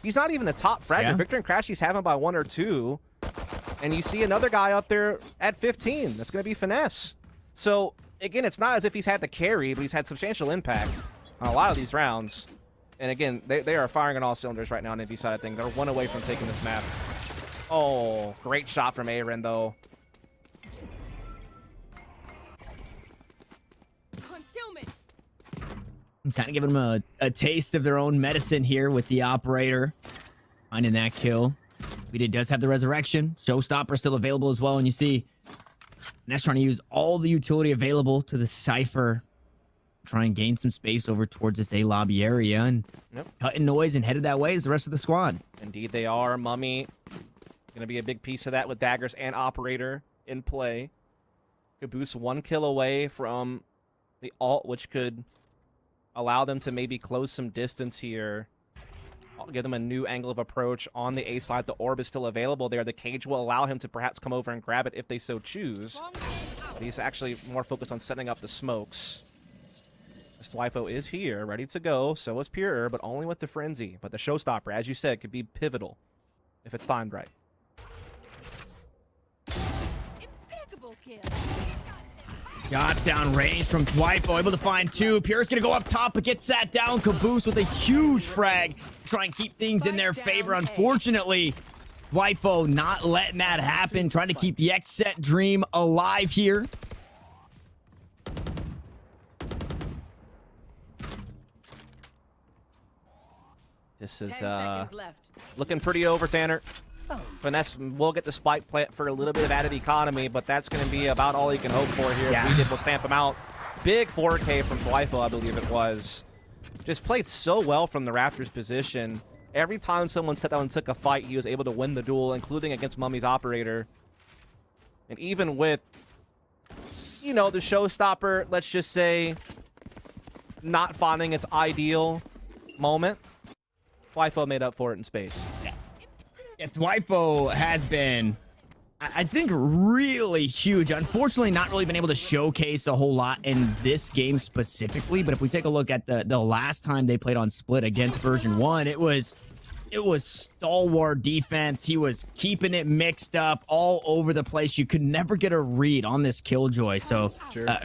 He's not even the top fragger. Yeah. Victor and Crashy's have him by 1 or 2. And you see another guy up there at 15. That's going to be Finesse. So, again, it's not as if he's had the carry, but he's had substantial impact on a lot of these rounds. And again, they are firing on all cylinders right now on the NB side of things. They're 1 away from taking this map. Oh, great shot from Aaron, though. Concealment. Kind of giving them a taste of their own medicine here with the operator. Finding that kill. VCT does have the resurrection. Showstopper still available as well. And you see Ness trying to use all the utility available to the Cypher. Try and gain some space over towards this A lobby area. And cutting noise and headed that way is the rest of the squad. Indeed they are. Mummy going to be a big piece of that with daggers and operator in play. Caboose 1 kill away from the ult, which could allow them to maybe close some distance here. I'll give them a new angle of approach on the A side. The orb is still available there. The cage will allow him to perhaps come over and grab it if they so choose. But he's actually more focused on setting up the smokes. This Dwifo is here, ready to go. So is Pure, but only with the Frenzy. But the Showstopper, as you said, could be pivotal if it's timed right. Impeccable kill. Shots down range from Dwifo, able to find 2. Pure's gonna go up top, but gets sat down. Caboose with a huge frag. Try and keep things in their favor. Unfortunately, Dwifo not letting that happen. Trying to keep the XSET dream alive here. This is 10 seconds left. looking pretty over, Tanner. Finesse will get the spike plant for a little bit of added economy, but that's going to be about all he can hope for here. As we did, will stamp him out. Big 4K from Dwifo, I believe it was. Just played so well from the Raptors' position. Every time someone sat down and took a fight, he was able to win the duel, including against Mummy's operator. And even with, you know, the Showstopper, let's just say, not finding its ideal moment, Dwifo made up for it in space. Yeah, Dwifo has been, I think, really huge. Unfortunately, not really been able to showcase a whole lot in this game specifically. But if we take a look at the last time they played on Split against version 1, it was stalwart defense. He was keeping it mixed up all over the place. You could never get a read on this Killjoy. So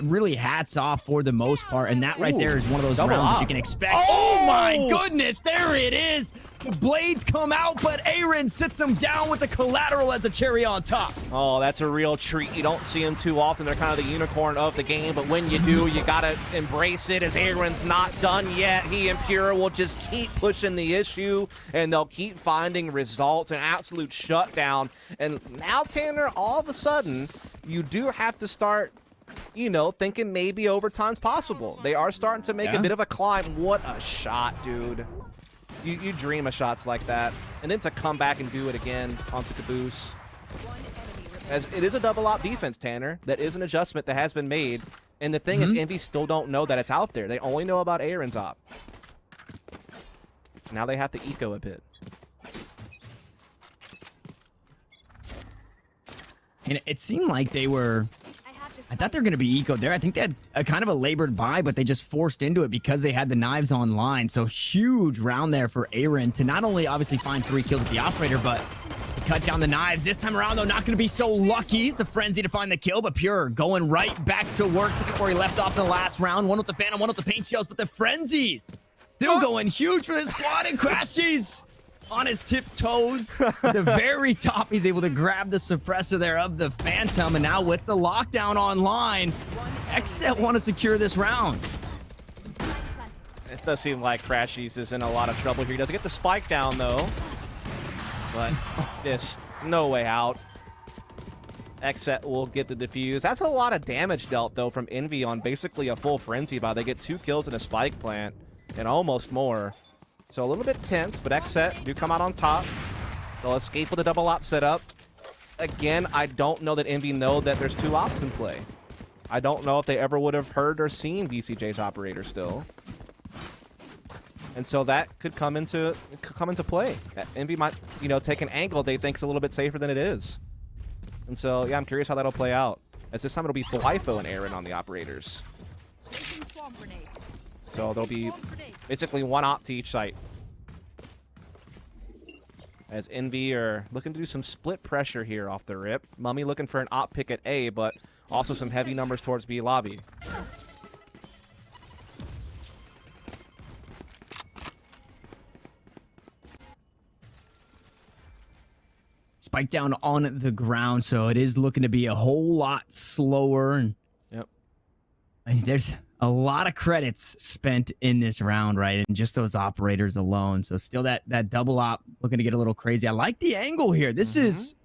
really hats off for the most part. And that right there is one of those rounds that you can expect. Oh my goodness, there it is. The blades come out, but Aaron sits him down with the collateral as a cherry on top. Oh, that's a real treat. You don't see them too often. They're kind of the unicorn of the game, but when you do, you got to embrace it, as Aaron's not done yet. He and Pure will just keep pushing the issue, and they'll keep finding results. An absolute shutdown. And now, Tanner, all of a sudden, you do have to start, you know, thinking maybe overtime's possible. They are starting to make a bit of a climb. What a shot, dude. You dream of shots like that. And then to come back and do it again onto Caboose. As it is a double op defense, Tanner. That is an adjustment that has been made. And the thing is, Envy still don't know that it's out there. They only know about Aaron's op. Now they have to eco a bit. And it seemed like they were... I thought they were going to be eco there. I think they had a kind of a labored buy, but they just forced into it because they had the knives online. So huge round there for Aaron to not only obviously find 3 kills with the operator, but to cut down the knives. This time around, though, not going to be so lucky. It's a Frenzy to find the kill, but Pure going right back to work where he left off in the last round. One with the Phantom, one with the paint shells, but the Frenzies still going huge for this squad, and Crashies on his tiptoes at the very top. He's able to grab the suppressor there of the Phantom, and now with the lockdown online, XSET want to secure this round. It does seem like Crashies is in a lot of trouble here. He doesn't get the spike down, though. But just no way out. XSET will get the defuse. That's a lot of damage dealt, though, from Envy on basically a full Frenzy buy. They get 2 kills and a spike plant, and almost more. So a little bit tense, but XSET do come out on top. They'll escape with a double op setup. Again, I don't know that Envy know that there's 2 ops in play. I don't know if they ever would have heard or seen VCJ's operator still. And so that could come into play. Envy might, you know, take an angle they think's a little bit safer than it is. And so, yeah, I'm curious how that'll play out. As this time it'll be Dwifo and Aaron on the operators. So there'll be basically 1 op to each site. As Envy are looking to do some split pressure here off the rip. Mummy looking for an op pick at A, but also some heavy numbers towards B lobby. Spike down on the ground, so it is looking to be a whole lot slower. And yep. I mean, there's A lot of credits spent in this round, right? And just those operators alone. So still that double op looking to get a little crazy. I like the angle here. This is,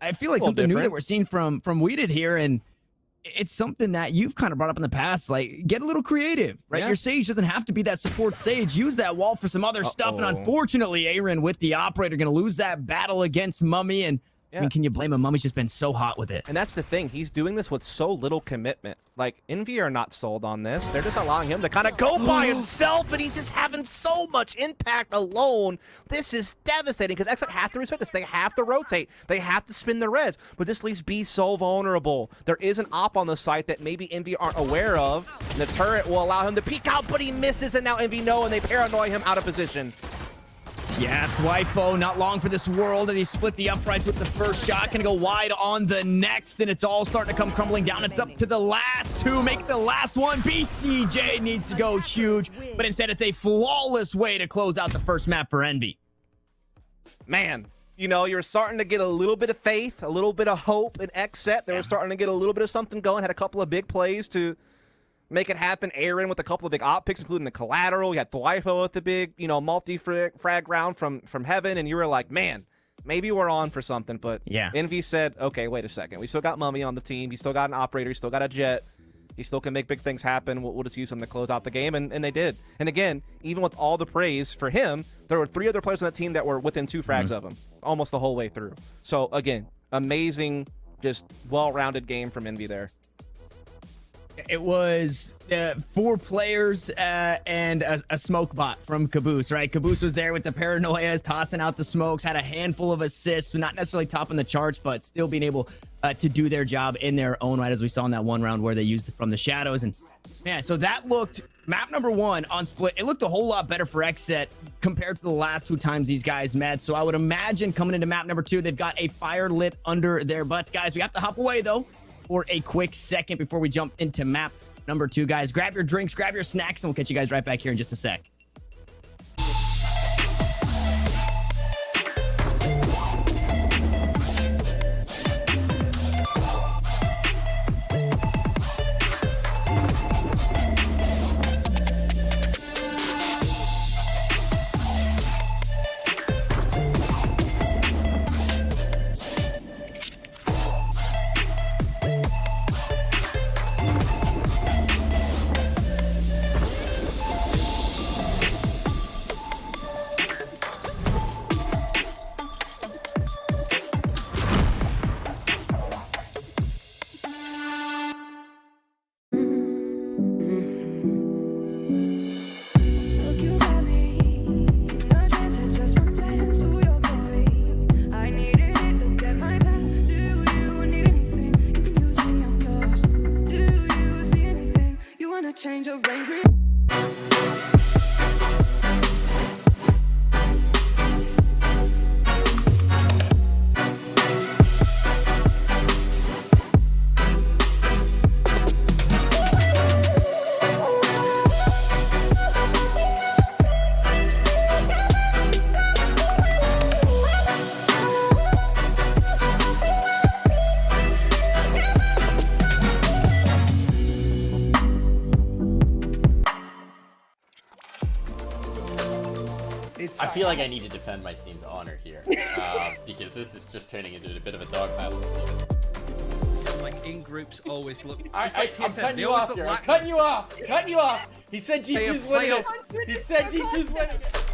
I feel like something new that we're seeing from Weeded here. And it's something that you've kind of brought up in the past. Like, get a little creative, right? Your Sage doesn't have to be that support Sage. Use that wall for some other stuff. And unfortunately, Aaron with the operator going to lose that battle against Mummy. And I mean, can you blame him? Mummy's just been so hot with it. And that's the thing. He's doing this with so little commitment. Like, Envy are not sold on this. They're just allowing him to kind of go by himself, and he's just having so much impact alone. This is devastating because XSET have to respect this. They have to rotate. They have to spin the res. But this leaves B so vulnerable. There is an op on the site that maybe Envy aren't aware of. And the turret will allow him to peek out, but he misses, and now Envy know, and they paranoid him out of position. Yeah, Dwifo, not long for this world, and he split the uprights with the first shot. Gonna go wide on the next, and it's all starting to come crumbling down. It's up to the last two. Make the last one. BCJ needs to go huge, but instead it's a flawless way to close out the first map for Envy. Man, you know, you're starting to get a little bit of faith, a little bit of hope in XSET. They were starting to get a little bit of something going, had a couple of big plays to make it happen. Aaron with a couple of big op picks, including the collateral. You had Dwifo with the big, you know, multi-frag round from heaven, and you were like, man, maybe we're on for something. But Envy said, okay, wait a second. We still got Mummy on the team. He's still got an operator. He's still got a jet. He still can make big things happen. We'll just use him to close out the game, and they did. And again, even with all the praise for him, there were 3 other players on that team that were within 2 frags of him almost the whole way through. So again, amazing, just well-rounded game from Envy there. It was 4 players and a smoke bot from Caboose, right? Caboose was there with the paranoias, tossing out the smokes, had a handful of assists, not necessarily topping the charts, but still being able to do their job in their own right, as we saw in that one round where they used it from the shadows. And man, so that looked, map number 1 on Split, it looked a whole lot better for XSET compared to the last 2 times these guys met. So I would imagine coming into map number 2, they've got a fire lit under their butts. Guys, we have to hop away though for a quick second before we jump into map number 2, guys. Grab your drinks, grab your snacks, and we'll catch you guys right back here in just a sec. Change arrangement. I feel like I need to defend my scene's honor here because this is just turning into a bit of a dog battle. Like in groups always look. I'm cutting you off here. I'm cutting you off. Cutting you off. He said G2's winning it. He said G2's winning it.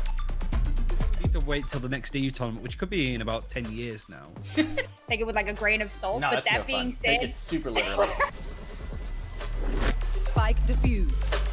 Need to wait till the next EU tournament, which could be in about 10 years now. Take it with like a grain of salt. No, but that's that no being fun. said, Take it super literally. Spike defused.